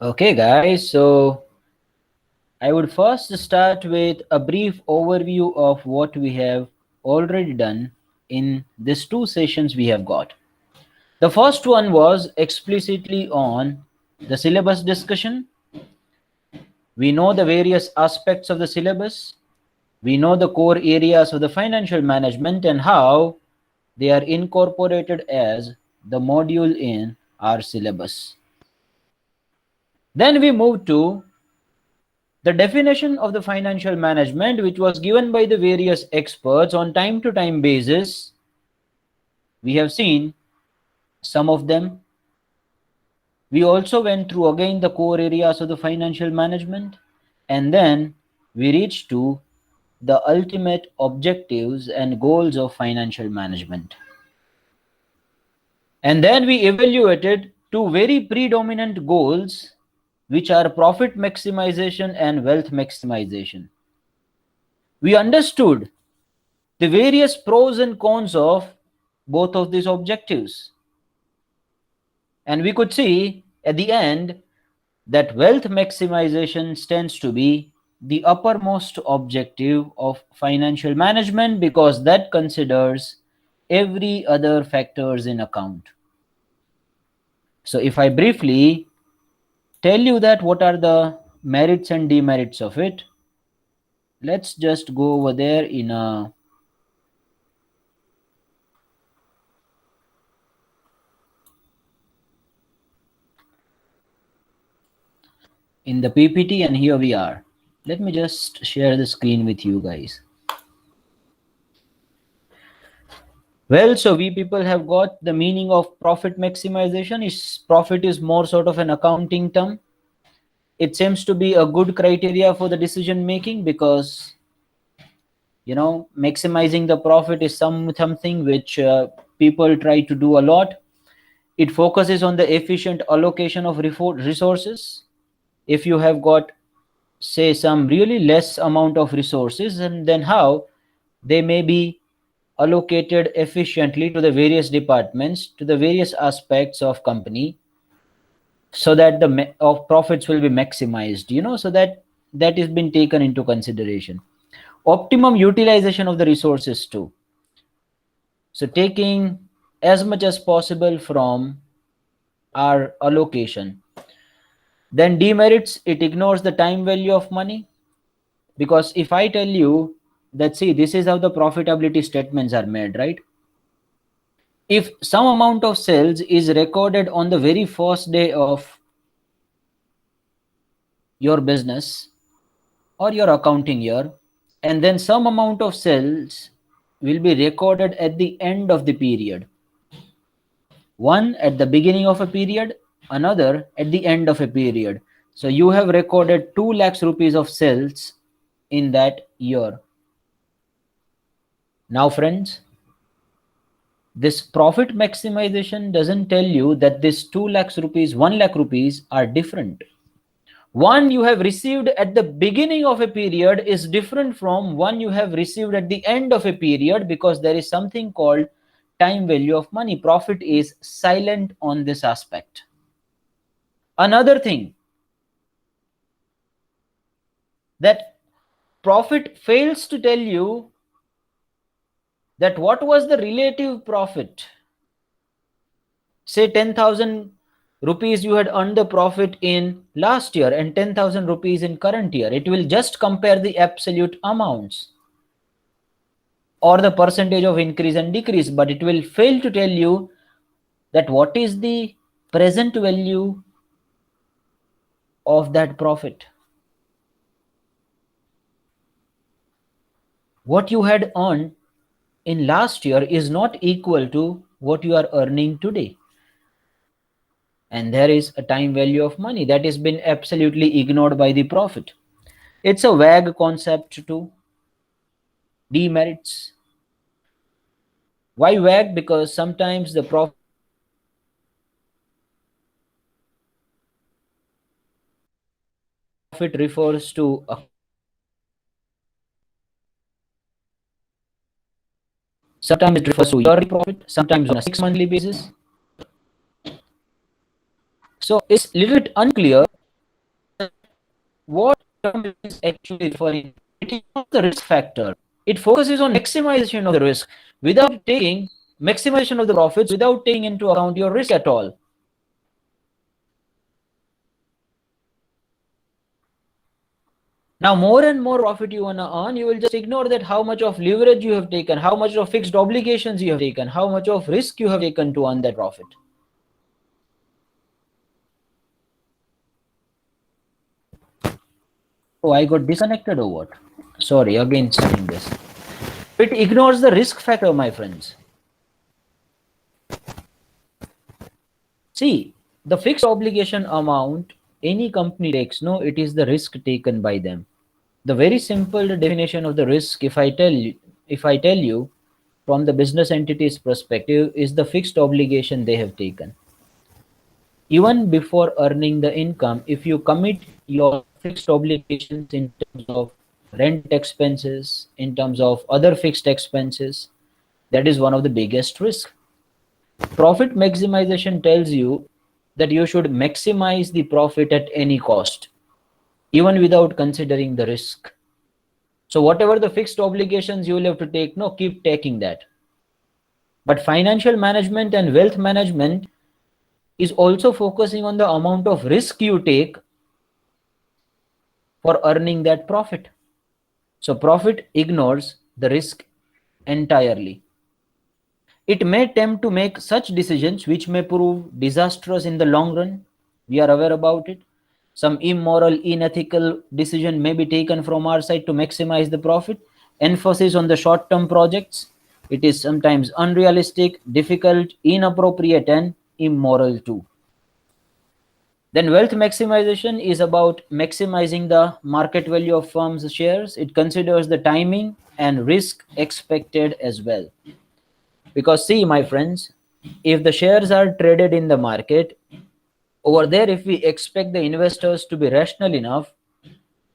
Okay, guys, so I would first start with a brief overview of what we have already done in these two sessions we have got. The first one was explicitly on the syllabus discussion. We know the various aspects of the syllabus. We know the core areas of the financial management and how they are incorporated as the module in our syllabus. Then we move to the definition of the financial management, which was given by the various experts on time to time basis. We have seen some of them. We also went through again the core areas of the financial management, and then we reached to the ultimate objectives and goals of financial management. And then we evaluated two very predominant goals, which are profit maximization and wealth maximization. We understood the various pros and cons of both of these objectives. And we could see at the end that wealth maximization tends to be the uppermost objective of financial management because that considers every other factors in account. So if I briefly tell you that what are the merits and demerits of it, let's just go over there in the PPT, and here we are. Let me just share the screen with you guys. Well, so we people have got the meaning of profit maximization. Is profit is more sort of an accounting term. It seems to be a good criteria for the decision making because maximizing the profit is something which people try to do a lot. It focuses on the efficient allocation of resources. If you have got, say, some really less amount of resources, and then how they may be allocated efficiently to the various departments, to the various aspects of company, so that the of profits will be maximized, so that is been taken into consideration. Optimum utilization of the resources too, so taking as much as possible from our allocation. Then demerits, it ignores the time value of money, because if I tell you that, see, this is how the profitability statements are made, right? If some amount of sales is recorded on the very first day of your business or your accounting year, and then some amount of sales will be recorded at the end of the period, one at the beginning of a period, another at the end of a period, so you have recorded 2 lakhs rupees of sales in that year. Now friends, this profit maximization doesn't tell you that this 2 lakhs rupees, 1 lakh rupees are different. One you have received at the beginning of a period is different from one you have received at the end of a period, because there is something called time value of money. Profit is silent on this aspect. Another thing, that profit fails to tell you that what was the relative profit. Say 10,000 rupees you had earned the profit in last year and 10,000 rupees in current year. It will just compare the absolute amounts or the percentage of increase and decrease, but it will fail to tell you that what is the present value of that profit. What you had earned in last year is not equal to what you are earning today. And there is a time value of money that has been absolutely ignored by the profit. It's a vague concept too. Demerits. Why vague? Because sometimes the profit refers to a, sometimes it refers to yearly profit, sometimes on a 6 monthly basis. So it's a little bit unclear what term is actually referring to? It is not the risk factor. It focuses on maximization of the risk without taking maximization of the profits, without taking into account your risk at all. Now, more and more profit you want to earn, you will just ignore that how much of leverage you have taken, how much of fixed obligations you have taken, how much of risk you have taken to earn that profit. Oh, I got disconnected or what? Sorry, again saying this. It ignores the risk factor, my friends. See, the fixed obligation amount any company takes, no, it is the risk taken by them. The very simple definition of the risk, if I tell you from the business entity's perspective, is the fixed obligation they have taken. Even before earning the income, if you commit your fixed obligations in terms of rent expenses, in terms of other fixed expenses, that is one of the biggest risks. Profit maximization tells you that you should maximize the profit at any cost, even without considering the risk. So whatever the fixed obligations you will have to take, no, keep taking that. But financial management and wealth management is also focusing on the amount of risk you take for earning that profit. So profit ignores the risk entirely. It may tempt to make such decisions which may prove disastrous in the long run. We are aware about it. Some immoral, unethical decision may be taken from our side to maximize the profit. Emphasis on the short-term projects. It is sometimes unrealistic, difficult, inappropriate, and immoral too. Then wealth maximization is about maximizing the market value of firms' shares. It considers the timing and risk expected as well. Because see, my friends, if the shares are traded in the market, over there, if we expect the investors to be rational enough,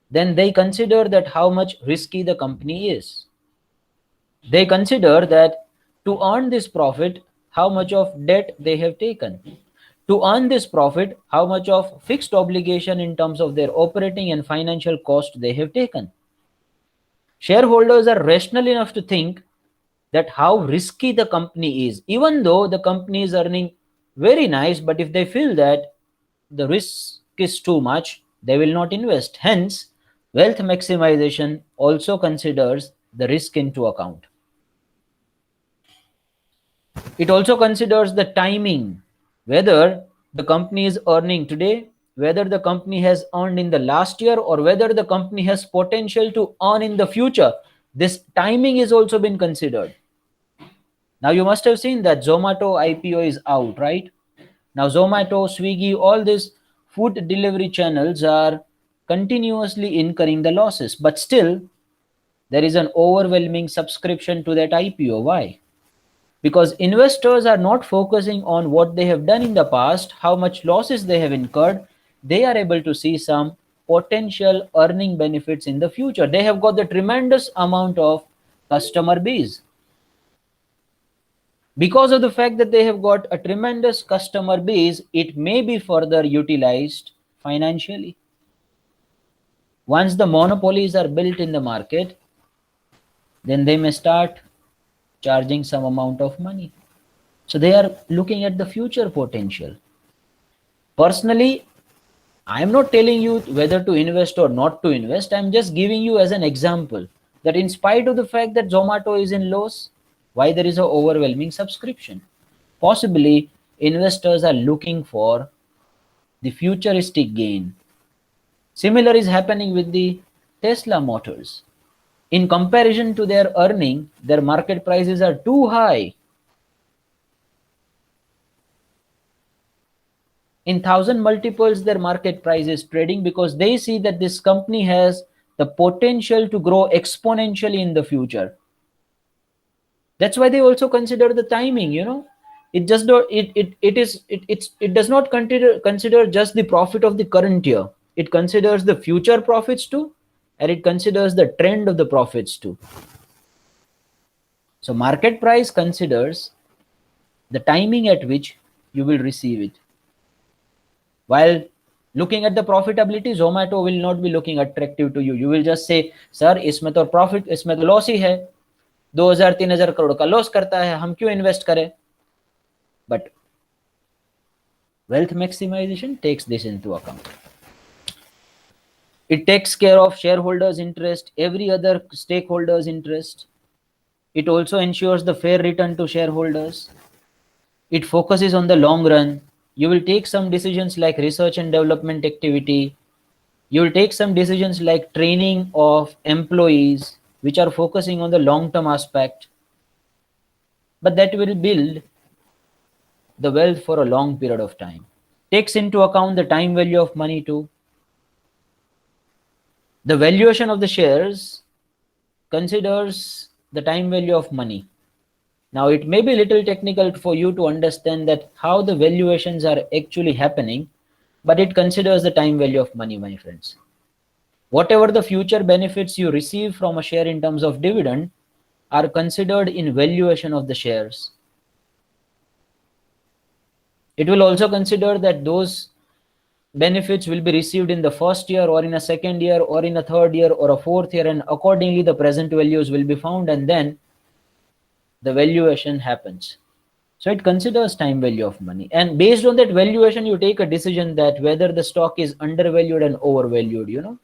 then they consider that how much risky the company is. They consider that to earn this profit, how much of debt they have taken. To earn this profit, how much of fixed obligation in terms of their operating and financial cost they have taken. Shareholders are rational enough to think that how risky the company is, even though the company is earning very nice, but if they feel that the risk is too much, they will not invest. Hence, wealth maximization also considers the risk into account. It also considers the timing, whether the company is earning today, whether the company has earned in the last year, or whether the company has potential to earn in the future. This timing is also been considered. Now you must have seen that Zomato IPO is out, right? Now Zomato, Swiggy, all these food delivery channels are continuously incurring the losses, but still there is an overwhelming subscription to that IPO. Why? Because investors are not focusing on what they have done in the past, how much losses they have incurred. They are able to see some potential earning benefits in the future. They have got the tremendous amount of customer base. Because of the fact that they have got a tremendous customer base, it may be further utilized financially. Once the monopolies are built in the market, then they may start charging some amount of money. So they are looking at the future potential. Personally, I am not telling you whether to invest or not to invest. I am just giving you as an example that in spite of the fact that Zomato is in loss, why there is an overwhelming subscription. Possibly investors are looking for the futuristic gain. Similar is happening with the Tesla Motors. In comparison to their earning, their market prices are too high. In 1,000 multiples, their market price is trading because they see that this company has the potential to grow exponentially in the future. That's why they also consider the timing, It just do, it does not consider just the profit of the current year. It considers the future profits too, and it considers the trend of the profits too. So market price considers the timing at which you will receive it. While Looking at the profitability, Zomato will not be looking attractive to you. You will just say, sir, इसमें तो profit, इसमें तो loss ही है, 2000-3000 करोड़ का loss करता है, हम क्यों invest करें? But wealth maximization takes this into account. It takes care of shareholders' interest, every other stakeholder's interest. It also ensures the fair return to shareholders. It focuses on the long run. You will take some decisions like research and development activity. You will take some decisions like training of employees, which are focusing on the long-term aspect. But that will build the wealth for a long period of time. Takes into account the time value of money too. The valuation of the shares considers the time value of money. Now, it may be a little technical for you to understand that how the valuations are actually happening, but it considers the time value of money, my friends. Whatever the future benefits you receive from a share in terms of dividend are considered in valuation of the shares. It will also consider that those benefits will be received in the first year or in a second year or in a third year or a fourth year, and accordingly the present values will be found, and then the valuation happens. So it considers time value of money, and based on that valuation you take a decision that whether the stock is undervalued and overvalued,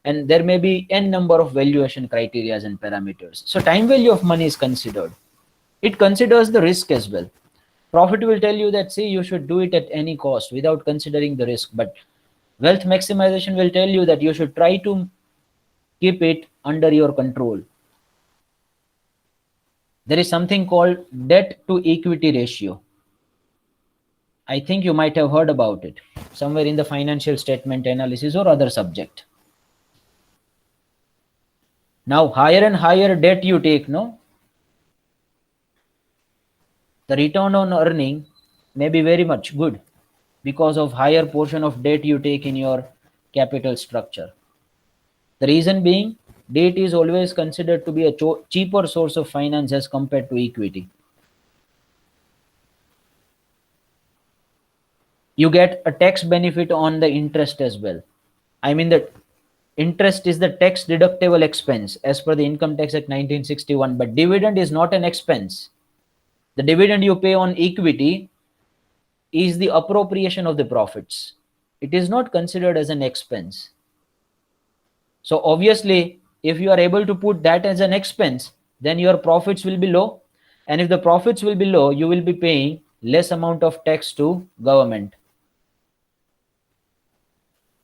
and there may be n number of valuation criteria and parameters. So time value of money is considered. It considers the risk as well. Profit will tell you that, see, you should do it at any cost without considering the risk, but wealth maximization will tell you that you should try to keep it under your control. There is something called debt to equity ratio. I think you might have heard about it somewhere in the financial statement analysis or other subject. Now, higher and higher debt you take, the return on earning may be very much good because of higher portion of debt you take in your capital structure. The reason being, debt is always considered to be a cheaper source of finance as compared to equity. You get a tax benefit on the interest as well. I mean, the interest is the tax deductible expense as per the Income Tax Act 1961, but dividend is not an expense. The dividend you pay on equity is the appropriation of the profits. It is not considered as an expense. So obviously, if you are able to put that as an expense, then your profits will be low. And if the profits will be low, you will be paying less amount of tax to government.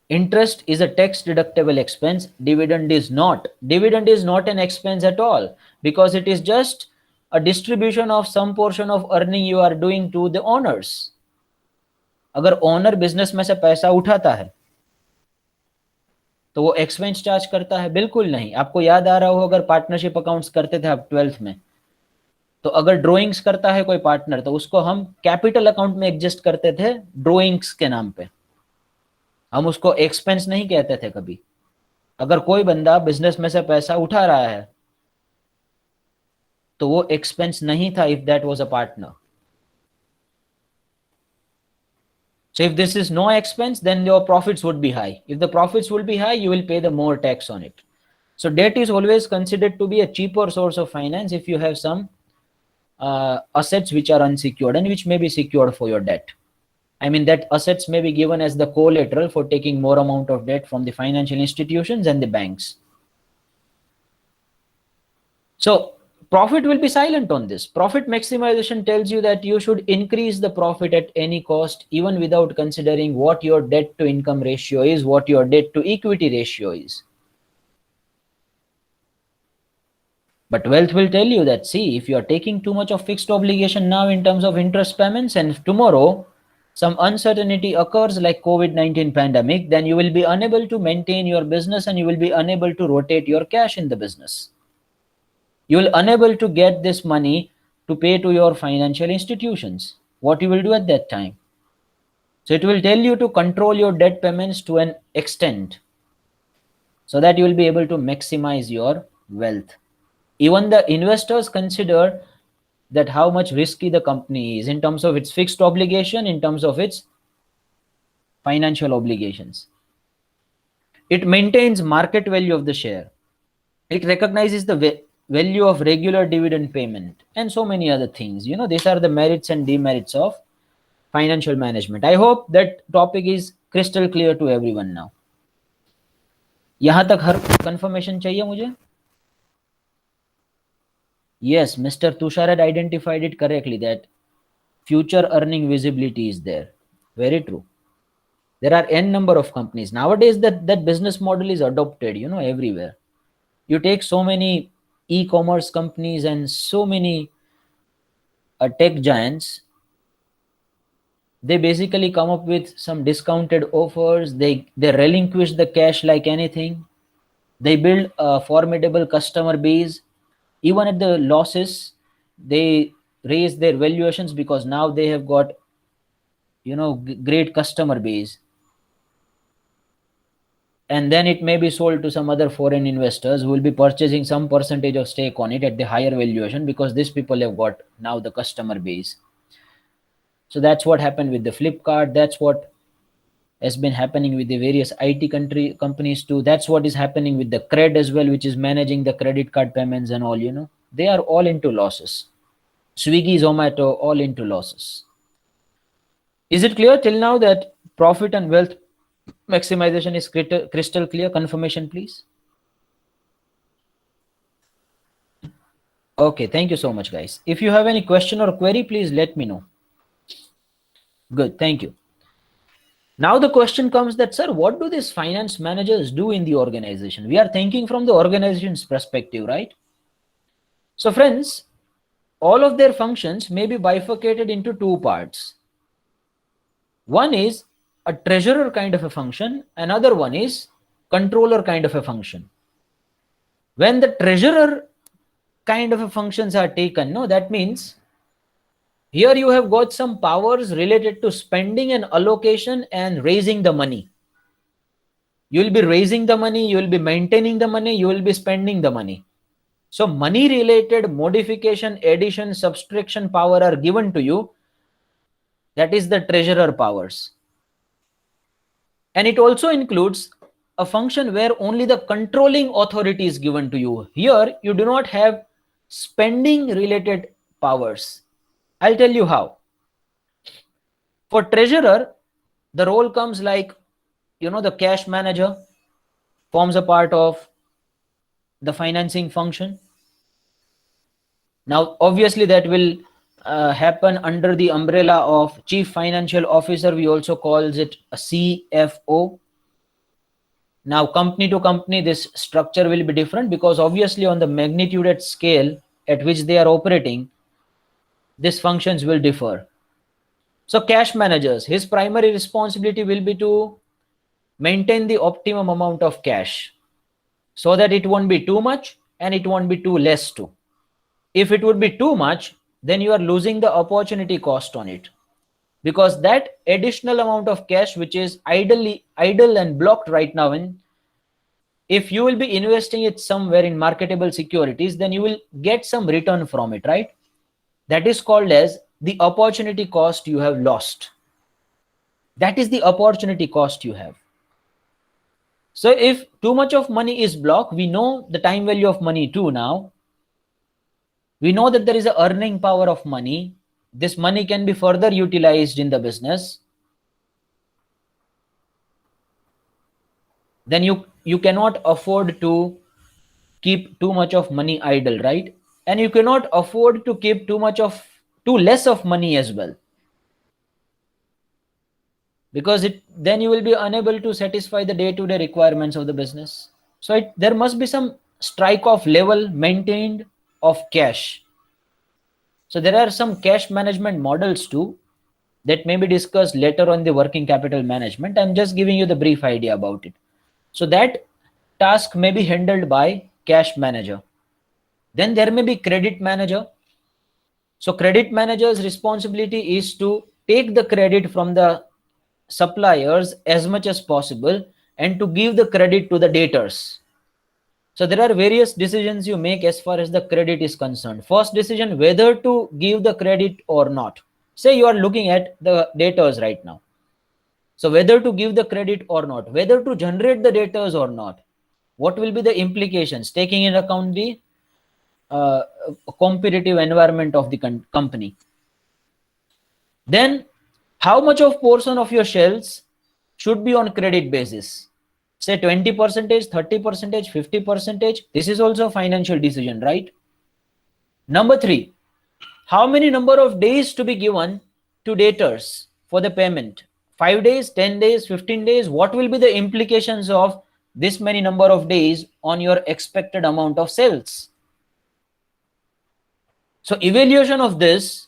Interest is a tax deductible expense. Dividend is not. Dividend is not an expense at all, because it is just a distribution of some portion of earning you are doing to the owners. अगर owner business में से पैसा उठाता है तो वो expense charge करता है? बिल्कुल नहीं. आपको याद आ रहा हो, अगर पार्टनरशिप अकाउंट्स करते थे आप 12th में, तो अगर ड्राइंग्स करता है कोई पार्टनर तो उसको हम कैपिटल अकाउंट में एडजस्ट करते थे ड्राइंग्स के नाम पे. हम उसको एक्सपेंस नहीं कहते थे कभी. अगर कोई बंदा बिजनेस में से पैसा उठा रहा है तो वो एक्सपेंस नहीं था if that was a partner. So if this is no expense, then your profits would be high. If the profits will be high, you will pay the more tax on it. So debt is always considered to be a cheaper source of finance if you have some assets which are unsecured and which may be secured for your debt. I mean, that assets may be given as the collateral for taking more amount of debt from the financial institutions and the banks. So profit will be silent on this. Profit maximization tells you that you should increase the profit at any cost, even without considering what your debt to income ratio is, what your debt to equity ratio is. But wealth will tell you that, see, if you are taking too much of fixed obligation now in terms of interest payments, and if tomorrow some uncertainty occurs like COVID-19 pandemic, then you will be unable to maintain your business and you will be unable to rotate your cash in the business. You will unable to get this money to pay to your financial institutions. What you will do at that time? So it will tell you to control your debt payments to an extent so that you will be able to maximize your wealth. Even the investors consider that how much risky the company is in terms of its fixed obligation, in terms of its financial obligations. It maintains market value of the share. It recognizes the value of regular dividend payment and so many other things. These are the merits and demerits of financial management. I hope that topic is crystal clear to everyone now. यहां तक हर confirmation चाहिए मुझे? Yes, Mr. Tushar had identified it correctly that future earning visibility is there. Very true. There are n number of companies nowadays that business model is adopted, everywhere. You take so many e-commerce companies and so many tech giants. They basically come up with some discounted offers. They relinquish the cash like anything. They build a formidable customer base. Even at the losses, they raise their valuations because now they have got great customer base, and then it may be sold to some other foreign investors who will be purchasing some percentage of stake on it at the higher valuation because these people have got now the customer base. So that's what happened with the Flipkart. That's what has been happening with the various IT companies too. That's what is happening with the Cred as well, which is managing the credit card payments and all. They are all into losses. Swiggy, Zomato, all into losses. Is it clear till now that profit and wealth maximization is crystal clear? Confirmation, please. Okay, thank you so much, guys. If you have any question or query, please let me know. Good, thank you. Now the question comes that, sir, what do these finance managers do in the organization? We are thinking from the organization's perspective, right? So friends, all of their functions may be bifurcated into two parts. One is a treasurer kind of a function, another one is controller kind of a function. When the treasurer kind of a functions are taken, that means here you have got some powers related to spending and allocation and raising the money. You will be raising the money, you will be maintaining the money, you will be spending the money. So money related modification, addition, subtraction power are given to you. That is the treasurer powers. And it also includes a function where only the controlling authority is given to you. Here you do not have spending related powers. I'll tell you how. For treasurer, the role comes like, the cash manager forms a part of the financing function. Now, obviously, that will happen under the umbrella of chief financial officer. We also calls it a CFO. Now, company to company, this structure will be different because obviously on the magnitude at scale at which they are operating, these functions will differ. So cash managers, his primary responsibility will be to maintain the optimum amount of cash so that it won't be too much and it won't be too less too. If it would be too much, then you are losing the opportunity cost on it, because that additional amount of cash which is idle and blocked right now, and if you will be investing it somewhere in marketable securities, then you will get some return from it, right? That is called as the opportunity cost you have lost. That is the opportunity cost you have. So if too much of money is blocked, we know the time value of money too now. We know that there is a earning power of money. This money can be further utilized in the business. Then you cannot afford to keep too much of money idle, right? And you cannot afford to keep too less of money as well, because then you will be unable to satisfy the day-to-day requirements of the business. So there must be some strike off level maintained of cash. So there are some cash management models too that may be discussed later on the working capital management. I'm just giving you the brief idea about it. So that task may be handled by cash manager. Then there may be credit manager. So credit manager's responsibility is to take the credit from the suppliers as much as possible and to give the credit to the debtors. So there are various decisions you make as far as the credit is concerned. First decision, whether to give the credit or not. Say you are looking at the debtors right now. So whether to give the credit or not, whether to generate the debtors or not, what will be the implications, taking into account the uh, competitive environment of the company. Then how much of portion of your shells should be on credit basis? Say 20%, 30%, 50%. This is also a financial decision, right? Number 3, how many number of days to be given to debtors for the payment? 5 days, 10 days, 15 days? What will be the implications of this many number of days on your expected amount of sales? So evaluation of this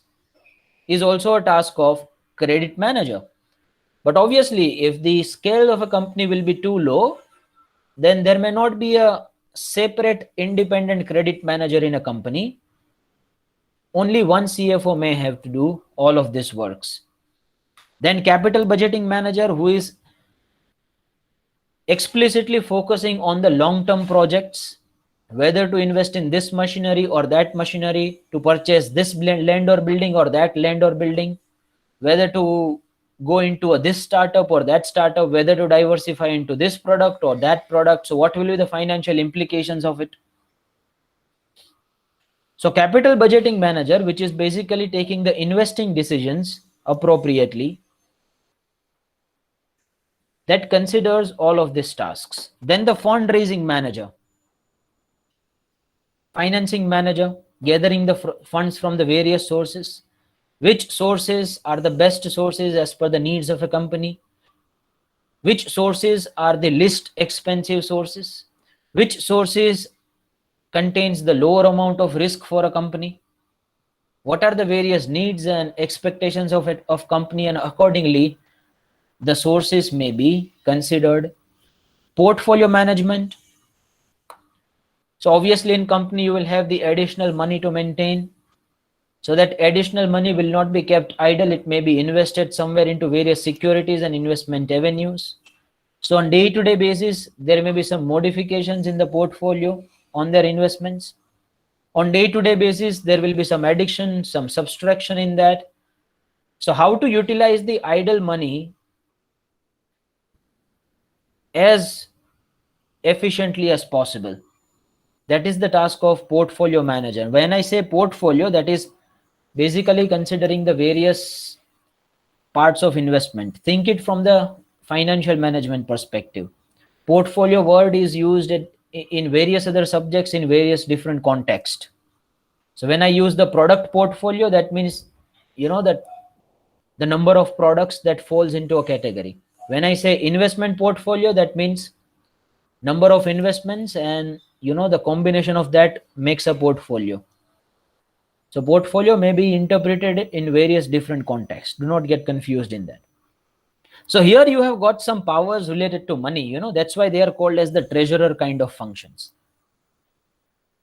is also a task of credit manager. But obviously, if the scale of a company will be too low, then there may not be a separate independent credit manager in a company. Only one CFO may have to do all of this works. Then capital budgeting manager, who is explicitly focusing on the long-term projects, whether to invest in this machinery or that machinery, to purchase this land or building or that land or building, whether to go into this startup or that startup, whether to diversify into this product or that product. So what will be the financial implications of it? So capital budgeting manager, which is basically taking the investing decisions appropriately, that considers all of these tasks. Then the fundraising manager, financing manager, gathering the funds from the various sources. Which sources are the best sources as per the needs of a company? Which sources are the least expensive sources? Which sources contains the lower amount of risk for a company? What are the various needs and expectations of company, and accordingly the sources may be considered. Portfolio management. So obviously in company you will have the additional money to maintain. So that additional money will not be kept idle. It may be invested somewhere into various securities and investment avenues. So on day-to-day basis, there may be some modifications in the portfolio on their investments. On day-to-day basis, there will be some addition, some subtraction in that. So how to utilize the idle money as efficiently as possible? That is the task of portfolio manager. When I say portfolio, that is basically considering the various parts of investment. Think it from the financial management perspective. Portfolio word is used in various other subjects in various different contexts. So when I use the product portfolio, that means that the number of products that falls into a category. When I say investment portfolio, that means number of investments, and the combination of that makes a portfolio. So portfolio may be interpreted in various different contexts. Do not get confused in that. So here you have got some powers related to money. That's why they are called as the treasurer kind of functions.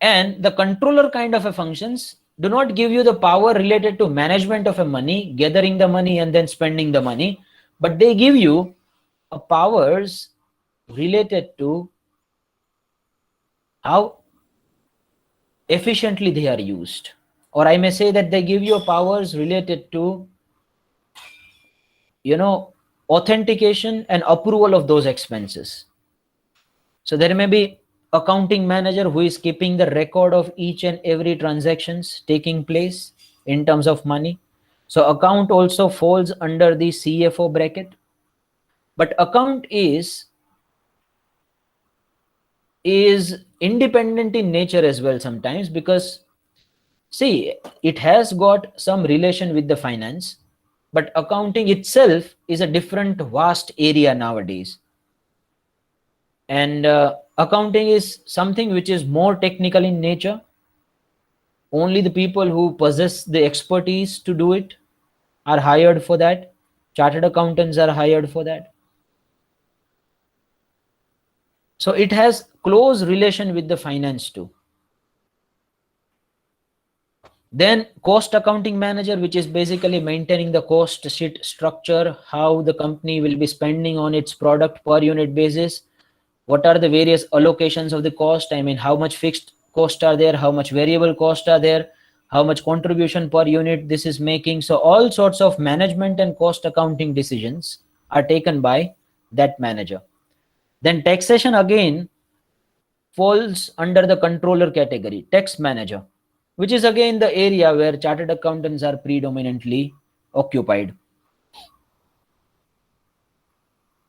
And the controller kind of a functions do not give you the power related to management of a money, gathering the money and then spending the money, but they give you powers related to how efficiently they are used. Or I may say that they give you powers related to authentication and approval of those expenses. So there may be accounting manager who is keeping the record of each and every transactions taking place in terms of money. So account also falls under the CFO bracket, but account is independent in nature as well sometimes, because see, it has got some relation with the finance, but accounting itself is a different vast area nowadays. And accounting is something which is more technical in nature. Only the people who possess the expertise to do it are hired for that. Chartered accountants are hired for that. So it has close relation with the finance too. Then cost accounting manager, which is basically maintaining the cost sheet structure, how the company will be spending on its product per unit basis. What are the various allocations of the cost? I mean, how much fixed costs are there? How much variable costs are there? How much contribution per unit this is making? So all sorts of management and cost accounting decisions are taken by that manager. Then taxation again falls under the controller category, tax manager, which is again the area where chartered accountants are predominantly occupied.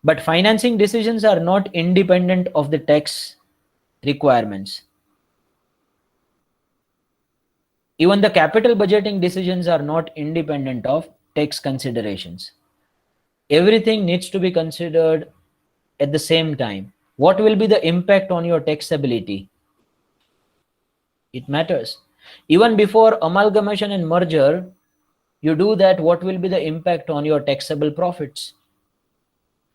But financing decisions are not independent of the tax requirements. Even the capital budgeting decisions are not independent of tax considerations. Everything needs to be considered at the same time. What will be the impact on your taxability? It matters. Even before amalgamation and merger, you do that, what will be the impact on your taxable profits?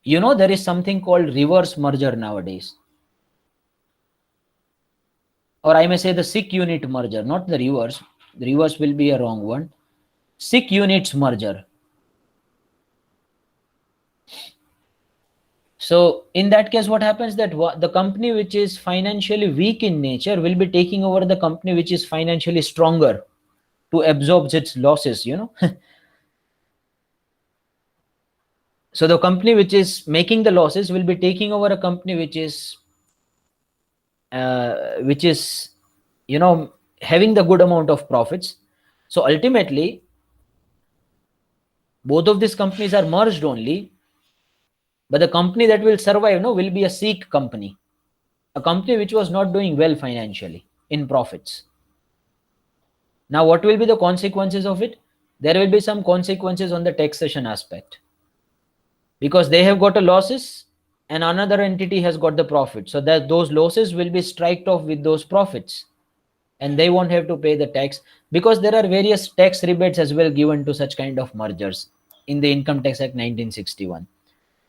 You know, there is something called reverse merger nowadays. Or I may say the SIC unit merger, not the reverse. The reverse will be a wrong one. SIC units merger. So in that case, what happens that the company which is financially weak in nature will be taking over the company which is financially stronger to absorb its losses, you know. So the company which is making the losses will be taking over a company which is you know, having the good amount of profits. So ultimately both of these companies are merged only, but the company that will survive, no, will be a SIC company, a company which was not doing well financially in profits. Now what will be the consequences of it? There will be some consequences on the taxation aspect, because they have got a losses and another entity has got the profit, so that those losses will be striked off with those profits and they won't have to pay the tax, because there are various tax rebates as well given to such kind of mergers in the Income Tax Act 1961.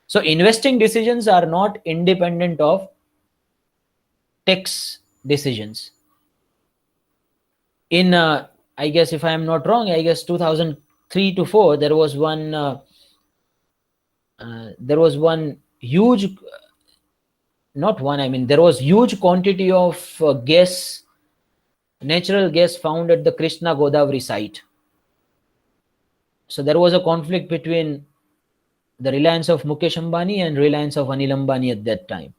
So investing decisions are not independent of tax decisions. In I guess, if I am not wrong, I guess 2003 to 4, there was one huge, not one, I mean, there was huge quantity of gas, natural gas found at the Krishna Godavari site. So there was a conflict between the Reliance of Mukesh Ambani and Reliance of Anil Ambani at that time.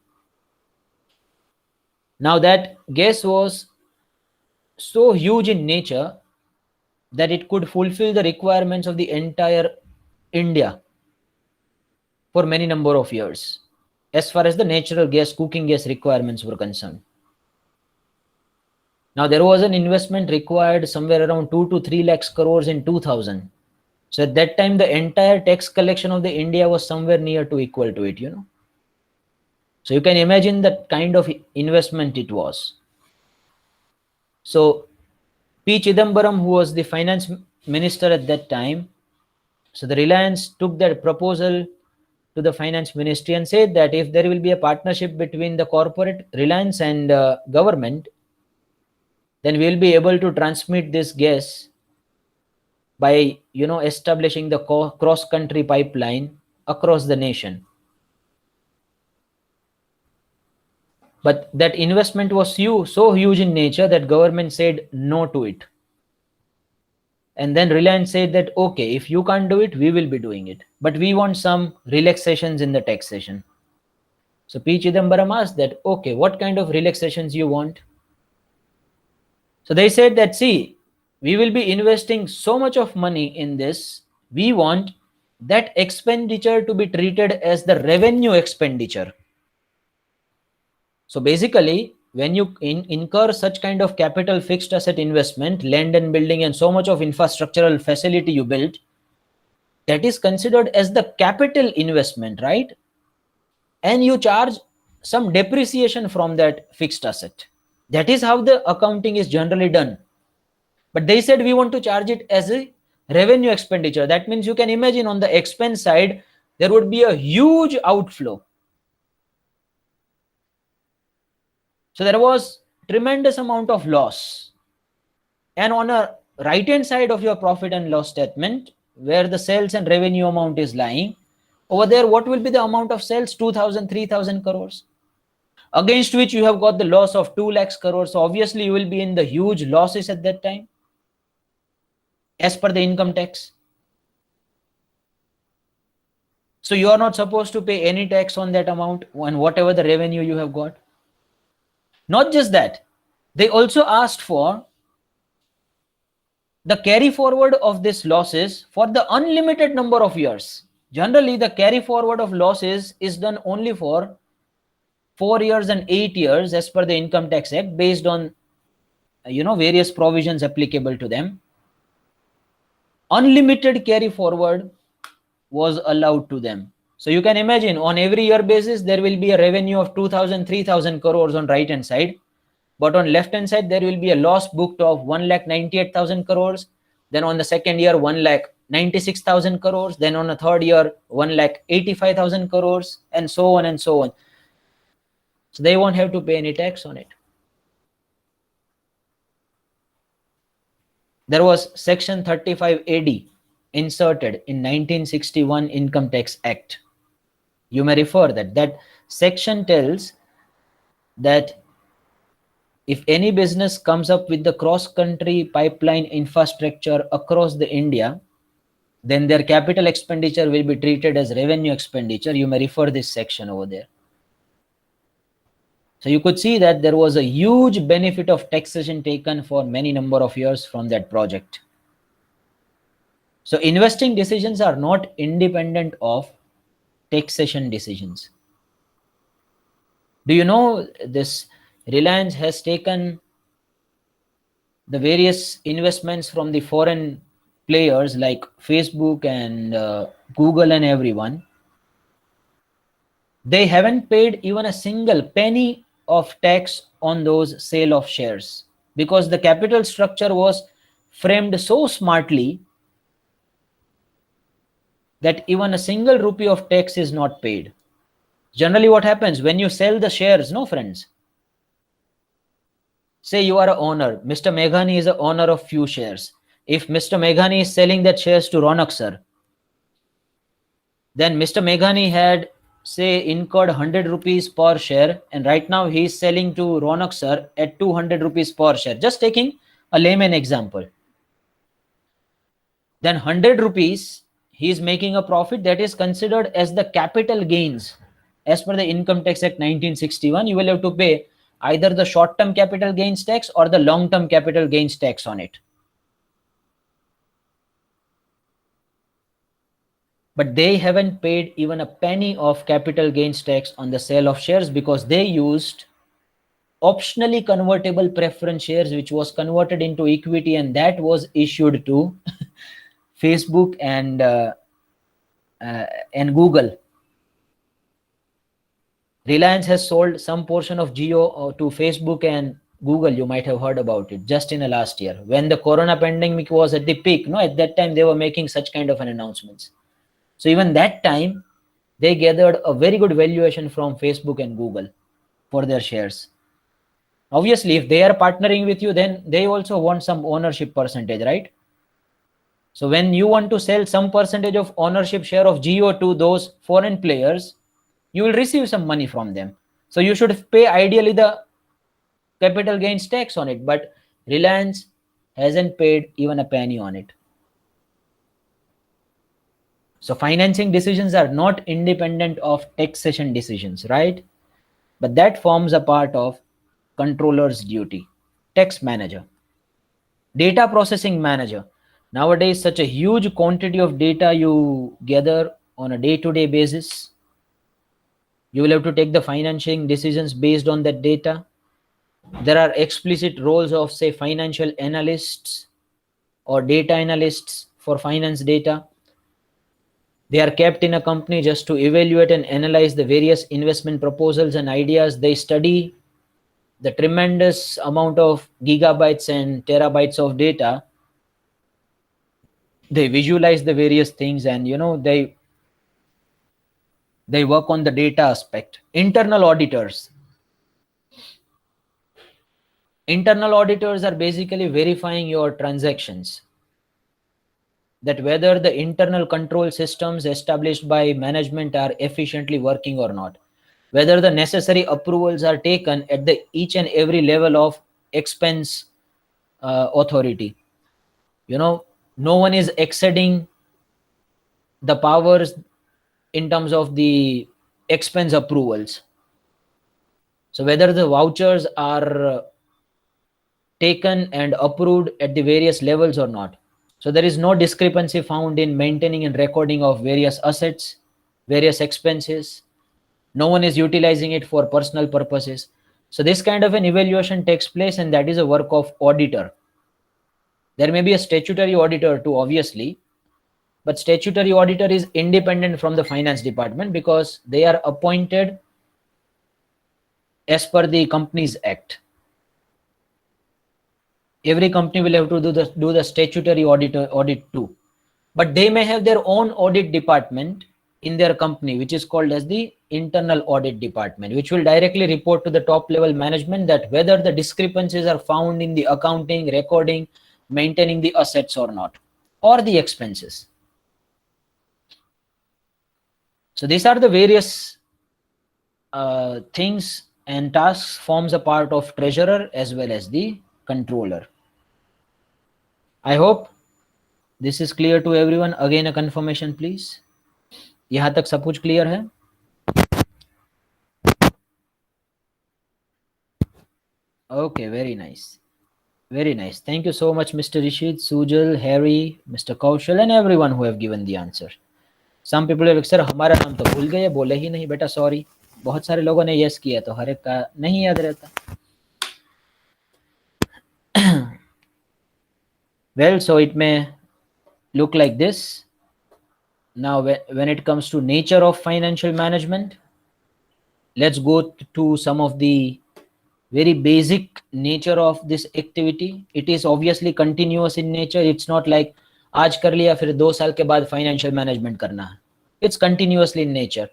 Now that gas was so huge in nature that it could fulfill the requirements of the entire India for many number of years, as far as the natural gas, cooking gas requirements were concerned. Now there was an investment required somewhere around 2 to 3 lakhs crores in 2000. So at that time, the entire tax collection of the India was somewhere near to equal to it, you know. So you can imagine that kind of investment it was. So P. Chidambaram, who was the finance minister at that time, so the Reliance took that proposal to the finance ministry and said that if there will be a partnership between the corporate Reliance and government, then we will be able to transmit this gas by, you know, establishing the cross country pipeline across the nation. But that investment was so huge in nature that government said no to it. And then Reliance said that, okay, if you can't do it, we will be doing it, but we want some relaxations in the taxation. So P. Chidambaram asked that, okay, what kind of relaxations you want? So they said that, see, we will be investing so much of money in this. We want that expenditure to be treated as the revenue expenditure. So basically, when you incur such kind of capital fixed asset investment, land and building, and so much of infrastructural facility you built, that is considered as the capital investment, right? And you charge some depreciation from that fixed asset. That is how the accounting is generally done. But they said we want to charge it as a revenue expenditure. That means you can imagine on the expense side, there would be a huge outflow. So there was tremendous amount of loss. And on a right hand side of your profit and loss statement, where the sales and revenue amount is lying, over there, what will be the amount of sales? 2,000, 3,000 crores. Against which you have got the loss of 2 lakhs crores. So obviously you will be in the huge losses at that time, as per the income tax. So you are not supposed to pay any tax on that amount and whatever the revenue you have got. Not just that, they also asked for the carry forward of this losses for the unlimited number of years. Generally, the carry forward of losses is done only for 4 years and 8 years as per the Income Tax Act, based on various provisions applicable to them. Unlimited carry forward was allowed to them. So you can imagine, on every year basis there will be a revenue of 2000 3000 crores on right hand side, but on left hand side there will be a loss booked of 1,98,000 crores. Then on the second year 1,96,000 crores. Then on the third year 1,85,000 crores, and so on and so on. So they won't have to pay any tax on it. There was section 35 AD inserted in 1961 Income Tax Act. You may refer that section tells that if any business comes up with the cross-country pipeline infrastructure across the India, then their capital expenditure will be treated as revenue expenditure. You may refer this section over there. So you could see that there was a huge benefit of taxation taken for many number of years from that project. So investing decisions are not independent of taxation decisions. Do you know this? Reliance has taken the various investments from the foreign players like Facebook and Google and everyone. They haven't paid even a single penny of tax on those sale of shares, because the capital structure was framed so smartly that even a single rupee of tax is not paid. Generally what happens when you sell the shares, no friends, say you are an owner, Mr. Meghani is an owner of few shares. If Mr. Meghani is selling that shares to Ronak sir, then Mr. Meghani had say incurred 100 rupees per share, and right now he is selling to Ronak sir at 200 rupees per share. Just taking a layman example. Then 100 rupees he is making a profit, that is considered as the capital gains. As per the Income Tax Act 1961, you will have to pay either the short-term capital gains tax or the long-term capital gains tax on it. But they haven't paid even a penny of capital gains tax on the sale of shares, because they used optionally convertible preference shares, which was converted into equity, and that was issued to Facebook and Google. Reliance has sold some portion of Jio to Facebook and Google. You might have heard about it just in the last year when the corona pandemic was at the peak. At that time they were making such kind of an announcements. So even that time they gathered a very good valuation from Facebook and Google for their shares. Obviously, if they are partnering with you, then they also want some ownership percentage, right? So when you want to sell some percentage of ownership share of Jio to those foreign players, you will receive some money from them. So you should pay ideally the capital gains tax on it, but Reliance hasn't paid even a penny on it. So financing decisions are not independent of taxation decisions, right? But that forms a part of controller's duty. Tax manager, data processing manager. Nowadays, such a huge quantity of data you gather on a day-to-day basis. You will have to take the financing decisions based on that data. There are explicit roles of, say, financial analysts or data analysts for finance data. They are kept in a company just to evaluate and analyze the various investment proposals and ideas. They study the tremendous amount of gigabytes and terabytes of data. They visualize the various things, and they work on the data aspect. Internal auditors are basically verifying your transactions, that whether the internal control systems established by management are efficiently working or not, whether the necessary approvals are taken at the each and every level of expense authority. No one is exceeding the powers in terms of the expense approvals. So whether the vouchers are taken and approved at the various levels or not. So there is no discrepancy found in maintaining and recording of various assets, various expenses. No one is utilizing it for personal purposes. So this kind of an evaluation takes place, and that is a work of auditor. There may be a statutory auditor too, obviously, but statutory auditor is independent from the finance department because they are appointed as per the Companies Act. Every company will have to do the statutory audit too, but they may have their own audit department in their company, which is called as the internal audit department, which will directly report to the top level management that whether the discrepancies are found in the accounting, recording, maintaining the assets or not, or the expenses. So these are the various things and tasks forms a part of treasurer as well as the controller. I hope this is clear to everyone. Again a confirmation please. यहाँ तक सब कुछ clear है? Okay, very nice. Very nice. Thank you so much, Mr. Rishid, Sujal, Harry, Mr. Kaushal, and everyone who have given the answer. Some people have said हमारा नाम तो भूल गए, बोले ही नहीं बेटा, sorry. बहुत सारे लोगों ने yes किया, तो हर एक का नहीं याद रहता. Well, so it may look like this. Now, when it comes to nature of financial management, let's go to some of the very basic nature of this activity. It is obviously continuous in nature. It's not like आज कर लिया फिर 2 साल के बाद financial management करना है. It's continuously in nature.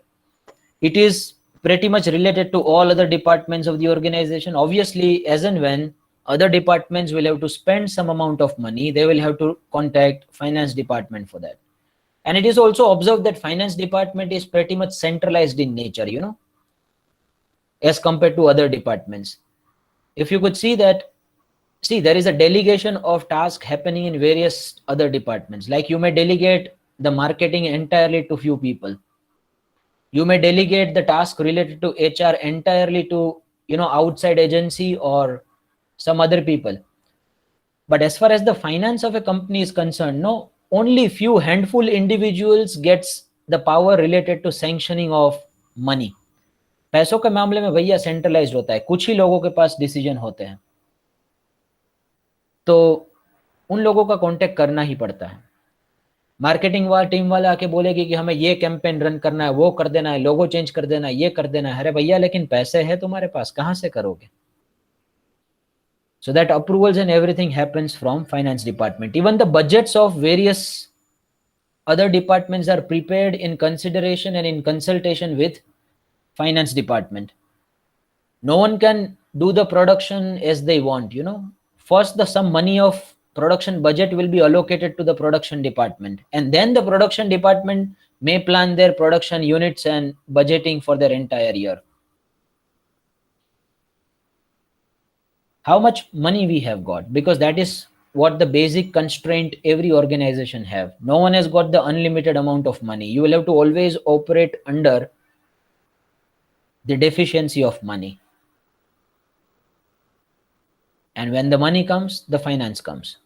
It is pretty much related to all other departments of the organization. Obviously, as and when other departments will have to spend some amount of money, they will have to contact finance department for that. And it is also observed that finance department is pretty much centralized in nature, you know, as compared to other departments. If you could see that, see, there is a delegation of tasks happening in various other departments. Like you may delegate the marketing entirely to few people. You may delegate the task related to HR entirely to, you know, outside agency or some other people. But as far as the finance of a company is concerned, no, only few handful individuals gets the power related to sanctioning of money. पैसों के मामले में भैया centralised होता है, कुछ ही लोगों के पास डिसीजन होते हैं, तो उन लोगों का कांटेक्ट करना ही पड़ता है. मार्केटिंग वाला टीम वाला आके बोलेगी कि हमें ये कैंपेन रन करना है, वो कर देना है, लोगो चेंज कर देना है, ये कर देना है. अरे भैया लेकिन पैसे है तुम्हारे पास, कहां से करोगे? So that approvals and everything happens from finance department. Even the budgets of various other departments are prepared in consideration and in consultation with finance department. No one can do the production as they want, you know. First, some money of production budget will be allocated to the production department, and then the production department may plan their production units and budgeting for their entire year. How much money we have got, because that is what the basic constraint every organization have. No one has got the unlimited amount of money. You will have to always operate under the deficiency of money. And when the money comes, the finance comes.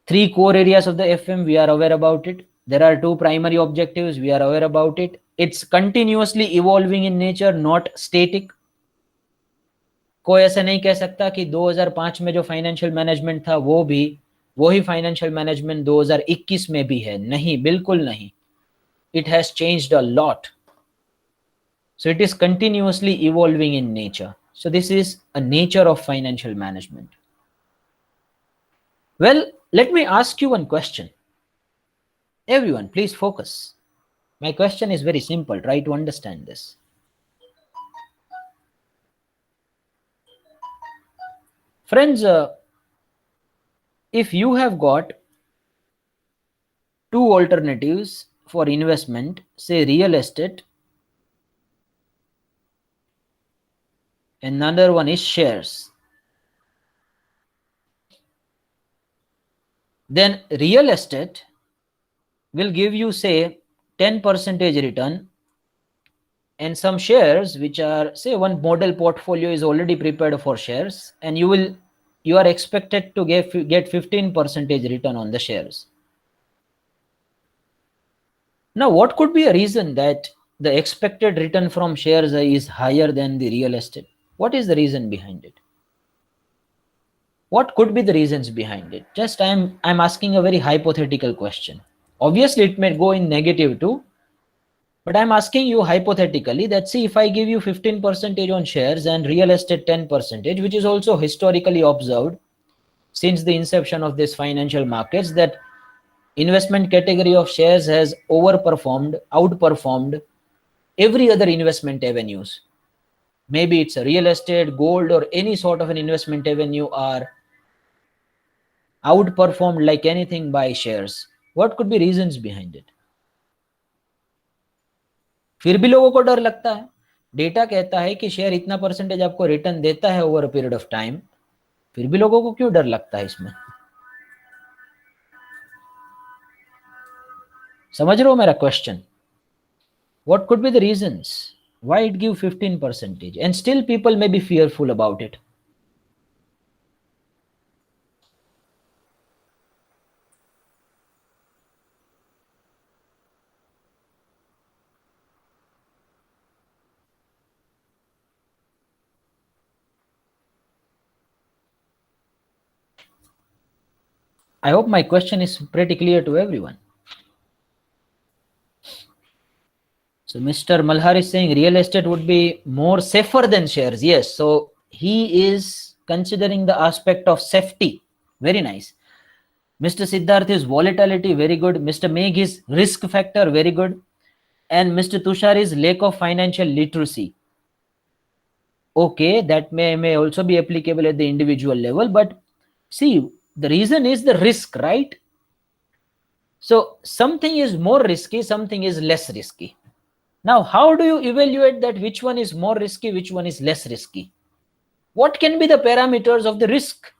3 core areas of the FM, we are aware about it. There are 2 primary objectives, we are aware about it. It's continuously evolving in nature, not static. कोई ऐसा नहीं कह सकता कि 2005 में जो financial management था वो ही फाइनेंशियल मैनेजमेंट 2021 में भी है. नहीं, बिल्कुल नहीं. It has changed a lot. So it is continuously evolving in nature. So this is a nature of financial management. Well, let me ask you one question. Everyone, please focus. My question is very simple. Try to understand this. Friends, if you have got 2 alternatives for investment, say real estate, another one is shares, then real estate will give you say 10% return, and some shares which are, say, one model portfolio is already prepared for shares, and you are expected to get 15% return on the shares. Now, what could be a reason that the expected return from shares is higher than the real estate? What is the reason behind it? What could be the reasons behind it? Just I'm asking a very hypothetical question. Obviously, it may go in negative too, but I'm asking you hypothetically that, see, if I give you 15% on shares and real estate 10%, which is also historically observed since the inception of this financial markets, that investment category of shares has outperformed every other investment avenues. Maybe it's a real estate, gold, or any sort of an investment avenue are outperformed like anything by shares. What could be reasons behind it? फिर भी लोगों को डर लगता है. Data कहता है कि शेयर इतना परसेंटेज आपको रिटर्न देता है over a period of time, फिर भी लोगों को क्यों डर लगता है इसमें? समझ रहे हो मेरा question? What could be the reasons why it give 15% and still people may be fearful about it? I hope my question is pretty clear to everyone. So Mr. Malhar is saying real estate would be more safer than shares. Yes. So he is considering the aspect of safety. Very nice. Mr. Siddharth is volatility. Very good. Mr. Megh is risk factor. Very good. And Mr. Tushar is lack of financial literacy. Okay, that may also be applicable at the individual level. But see, the reason is the risk, right? So something is more risky, something is less risky. Now, how do you evaluate that which one is more risky, which one is less risky? What can be the parameters of the risk?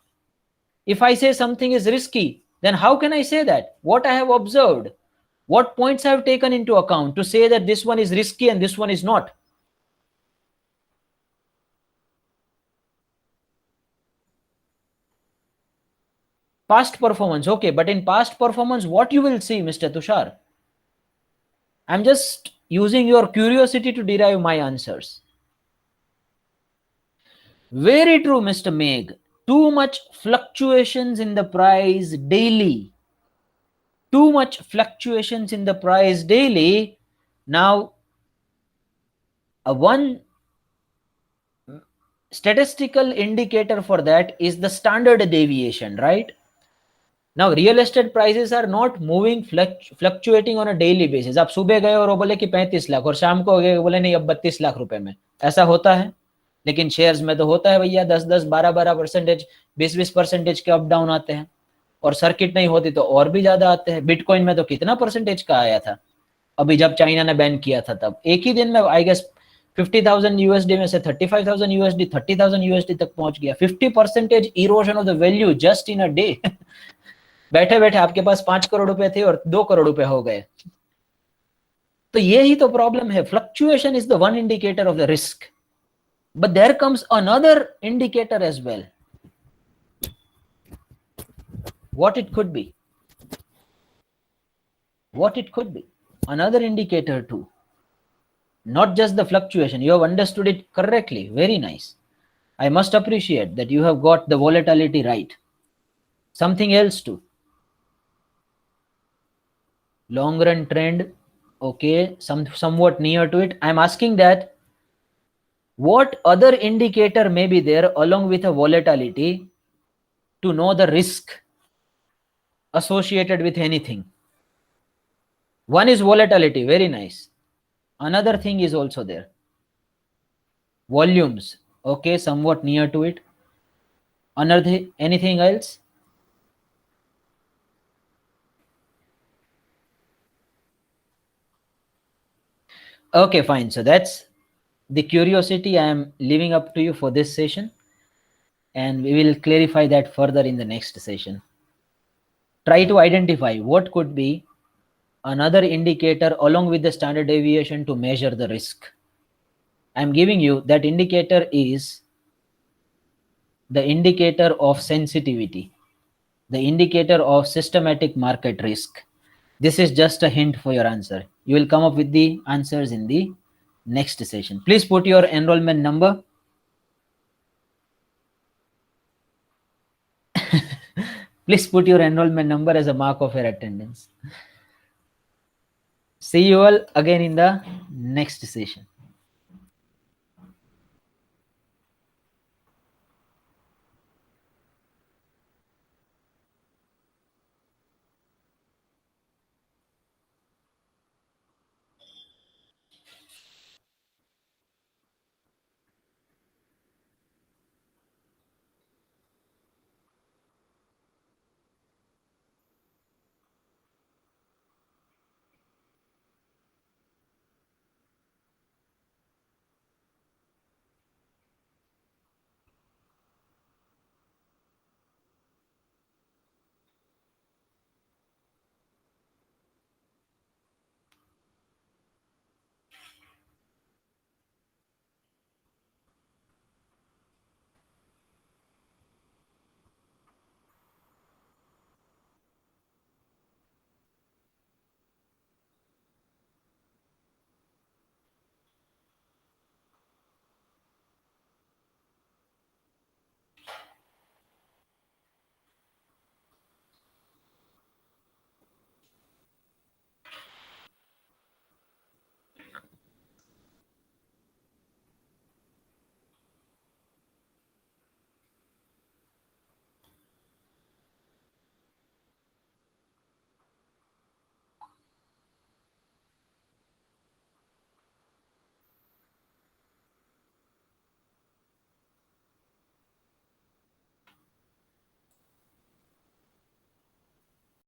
If I say something is risky, then how can I say that? What I have observed, what points I have taken into account to say that this one is risky and this one is not? Past performance, okay, but in past performance, what you will see, Mr. Tushar? I'm just using your curiosity to derive my answers. Very true, Mr. Meg. Too much fluctuations in the price daily. Too much fluctuations in the price daily. Now, one statistical indicator for that is the standard deviation, right? Now, real estate prices are not moving, fluctuating on a daily basis. आप सुबह गए और वो बोले कि 35 लाख और शाम को गए बोले नहीं अब 32 लाख रुपए में, ऐसा होता है? लेकिन शेयर्स में तो होता है भैया, 10-10, 12-12%, 20-20% के अप डाउन आते हैं, और सर्किट नहीं होती तो और भी ज्यादा आते हैं. बिटकॉइन में तो कितना परसेंटेज का आया था अभी जब चाइना ने बैन किया था, तब एक ही दिन में आई गेस 50,000 यूएसडी में से 35,000 यूएसडी 30,000 यूएसडी तक पहुंच गया. 50% erosion of the value just in a day. बैठे बैठे आपके पास 5 करोड़ रुपए थे और 2 करोड़ रुपए हो गए. तो यही तो प्रॉब्लम है. Fluctuation is the one indicator of the risk, but there comes another indicator as well. What it could be? What it could be? Another indicator too. Not just the fluctuation. You have understood it correctly. Very nice. I must appreciate that you have got the volatility right. Something else too. Long run trend. Okay, somewhat near to it. I'm asking that what other indicator may be there along with a volatility to know the risk associated with anything. One is volatility. Very nice. Another thing is also there. Volumes. Okay, somewhat near to it. Another, anything else? Okay, fine. So that's the curiosity I am leaving up to you for this session, and we will clarify that further in the next session. Try to identify what could be another indicator along with the standard deviation to measure the risk. I'm giving you that indicator is the indicator of sensitivity, the indicator of systematic market risk. This is just a hint for your answer. You will come up with the answers in the next session. Please put your enrollment number. Please put your enrollment number as a mark of your attendance. See you all again in the next session.